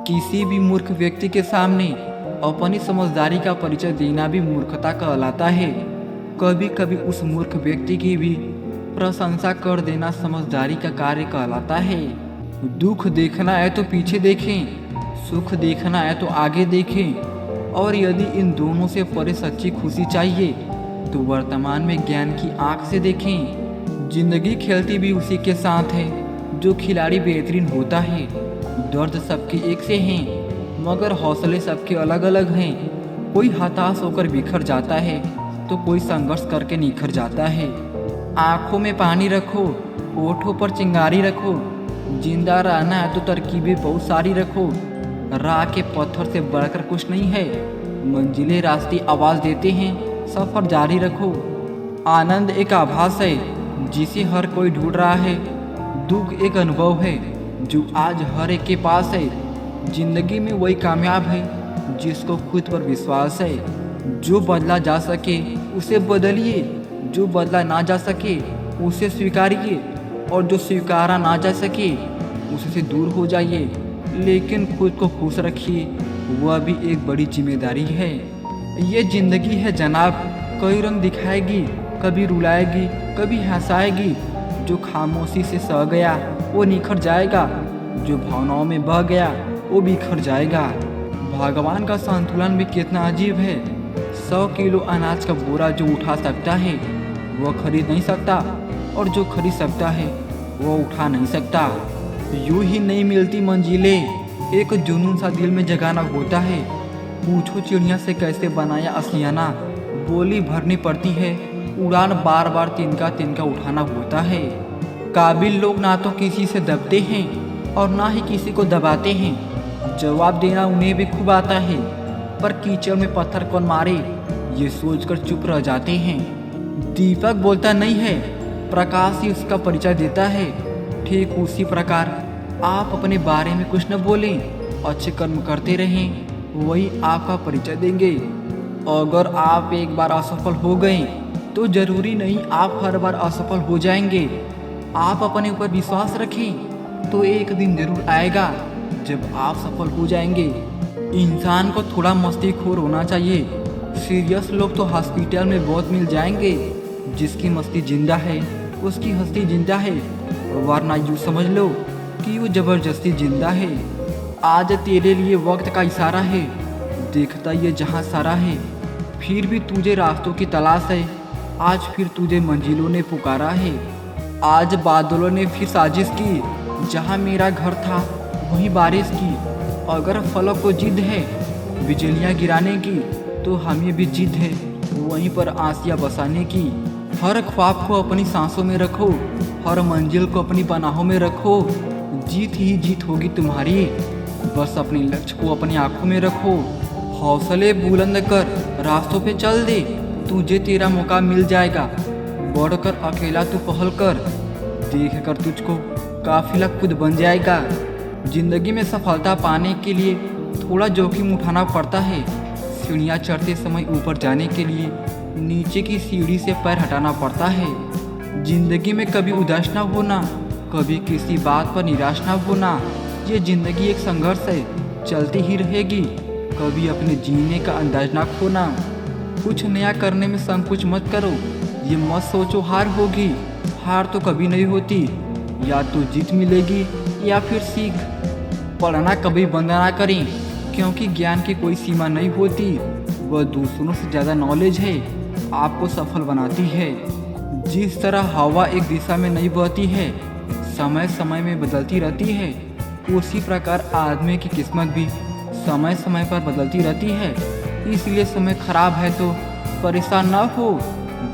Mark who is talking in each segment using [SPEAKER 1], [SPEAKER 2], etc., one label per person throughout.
[SPEAKER 1] किसी भी मूर्ख व्यक्ति के सामने अपनी समझदारी का परिचय देना भी मूर्खता कहलाता है। कभी कभी उस मूर्ख व्यक्ति की भी प्रशंसा कर देना समझदारी का कार्य कहलाता है। दुख देखना है तो पीछे देखें, सुख देखना है तो आगे देखें, और यदि इन दोनों से परे सच्ची खुशी चाहिए तो वर्तमान में ज्ञान की आंख से देखें। जिंदगी खेलती भी उसी के साथ है जो खिलाड़ी बेहतरीन होता है। दर्द सबके एक से हैं मगर हौसले सबके अलग अलग हैं। कोई हताश होकर बिखर जाता है तो कोई संघर्ष करके निखर जाता है। आंखों में पानी रखो, होठों पर चिंगारी रखो, जिंदा रहना है तो तरकीबें बहुत सारी रखो। राह के पत्थर से बढ़कर कुछ नहीं है, मंजिलें रास्ते आवाज़ देते हैं, सफ़र जारी रखो। आनंद एक आभास है जिसे हर कोई ढूंढ रहा है। दुख एक अनुभव है जो आज हर एक के पास है। जिंदगी में वही कामयाब है जिसको खुद पर विश्वास है। जो बदला जा सके उसे बदलिए, जो बदला ना जा सके उसे स्वीकारिए, और जो स्वीकारा ना जा सके उससे दूर हो जाइए। लेकिन खुद को खुश रखिए, वह भी एक बड़ी जिम्मेदारी है। ये जिंदगी है जनाब, कई रंग दिखाएगी, कभी रुलाएगी, कभी हंसाएगी। जो खामोशी से सह गया वो निखर जाएगा, जो भावनाओं में बह गया वो बिखर जाएगा। भगवान का संतुलन भी कितना अजीब है। 100 किलो अनाज का बोरा जो उठा सकता है वह खरीद नहीं सकता, और जो खरीद सकता है वह उठा नहीं सकता। यूं ही नहीं मिलती मंजिलें, एक जुनून सा दिल में जगाना होता है। पूछो चिड़िया से कैसे बनाया आशियाना, बोली भरनी पड़ती है, उड़ान बार बार तिनका तिनका उठाना होता है। काबिल लोग ना तो किसी से दबते हैं और ना ही किसी को दबाते हैं। जवाब देना उन्हें भी खूब आता है, पर कीचड़ में पत्थर कौन मारे ये सोचकर चुप रह जाते हैं। दीपक बोलता नहीं है, प्रकाश ही उसका परिचय देता है। ठीक उसी प्रकार आप अपने बारे में कुछ न बोलें, अच्छे कर्म करते रहें, वही आपका परिचय देंगे। अगर आप एक बार असफल हो गए तो जरूरी नहीं आप हर बार असफल हो जाएंगे। आप अपने ऊपर विश्वास रखें तो एक दिन जरूर आएगा जब आप सफल हो जाएंगे। इंसान को थोड़ा मस्तीखोर होना चाहिए। सीरियस लोग तो हॉस्पिटल में बहुत मिल जाएंगे। जिसकी मस्ती जिंदा है उसकी हस्ती जिंदा है, वरना यूँ समझ लो कि वो जबरदस्ती जिंदा है। आज तेरे लिए वक्त का इशारा है, देखता ये जहाँ सारा है। फिर भी तुझे रास्तों की तलाश है, आज फिर तुझे मंजिलों ने पुकारा है। आज बादलों ने फिर साजिश की, जहाँ मेरा घर था वहीं बारिश की। अगर फलक को जिद है बिजलियाँ गिराने की, तो हमें भी जिद है वहीं पर आसियाँ बसाने की। हर ख्वाब को अपनी सांसों में रखो, हर मंजिल को अपनी पनाहों में रखो। जीत ही जीत होगी तुम्हारी, बस अपने लक्ष्य को अपनी आंखों में रखो। हौसले बुलंद कर रास्तों पे चल दे, तुझे तेरा मौका मिल जाएगा। बढ़कर अकेला तू पहल कर, देख कर तुझको काफिला खुद बन जाएगा। जिंदगी में सफलता पाने के लिए थोड़ा जोखिम उठाना पड़ता है। सीढ़ियाँ चढ़ते समय ऊपर जाने के लिए नीचे की सीढ़ी से पैर हटाना पड़ता है। जिंदगी में कभी उदास ना होना, कभी किसी बात पर निराश ना होना। ये जिंदगी एक संघर्ष है, चलती ही रहेगी। कभी अपने जीने का अंदाज ना खोना। कुछ नया करने में संकोच मत करो, ये मत सोचो हार होगी। हार तो कभी नहीं होती, या तो जीत मिलेगी या फिर सीख। पढ़ना कभी बंद ना करें, क्योंकि ज्ञान की कोई सीमा नहीं होती। वह दूसरों से ज़्यादा नॉलेज है आपको सफल बनाती है। जिस तरह हवा एक दिशा में नहीं बहती है, समय समय में बदलती रहती है, उसी प्रकार आदमी की किस्मत भी समय समय पर बदलती रहती है। इसलिए समय खराब है तो परेशान ना हो,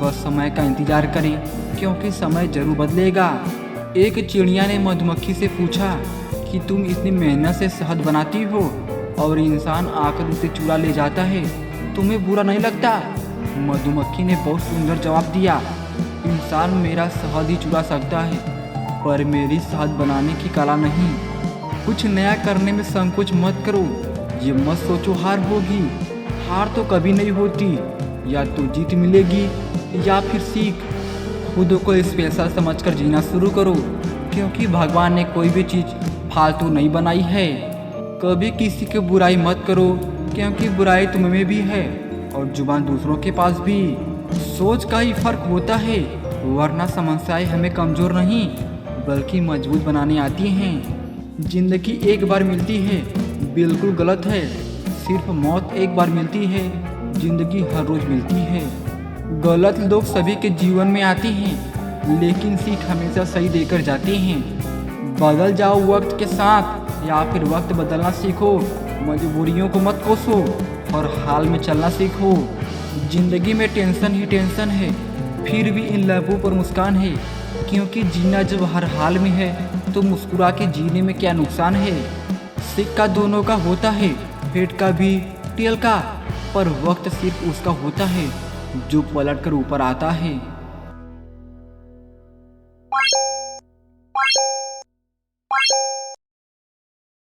[SPEAKER 1] बस समय का इंतजार करें, क्योंकि समय जरूर बदलेगा। एक चिड़िया ने मधुमक्खी से पूछा कि तुम इतनी मेहनत से शहद बनाती हो और इंसान आकर उसे चुरा ले जाता है, तुम्हें बुरा नहीं लगता? मधुमक्खी ने बहुत सुंदर जवाब दिया, इंसान मेरा शहद ही चुरा सकता है, पर मेरी शहद बनाने की कला नहीं। कुछ नया करने में संकोच मत करो, ये मत सोचो हार होगी। हार तो कभी नहीं होती, या तो जीत मिलेगी या फिर सीख। खुद को स्पेशल समझकर जीना शुरू करो, क्योंकि भगवान ने कोई भी चीज़ फालतू नहीं बनाई है। कभी किसी की बुराई मत करो, क्योंकि बुराई तुम में भी है और जुबान दूसरों के पास भी। सोच का ही फर्क होता है, वरना समस्याएं हमें कमज़ोर नहीं बल्कि मजबूत बनाने आती हैं। जिंदगी एक बार मिलती है, बिल्कुल गलत है। सिर्फ मौत एक बार मिलती है, जिंदगी हर रोज़ मिलती है। गलत लोग सभी के जीवन में आते हैं, लेकिन सीख हमेशा सही देकर जाते हैं। बदल जाओ वक्त के साथ या फिर वक्त बदलना सीखो। मजबूरियों को मत कोसो और हाल में चलना सीखो। जिंदगी में टेंशन ही टेंशन है, फिर भी इन लबों पर मुस्कान है, क्योंकि जीना जब हर हाल में है तो मुस्कुरा के जीने में क्या नुकसान है। सिक्का दोनों का होता है, हेड का भी टेल का, पर वक्त सिर्फ उसका होता है जो पलट कर ऊपर आता है।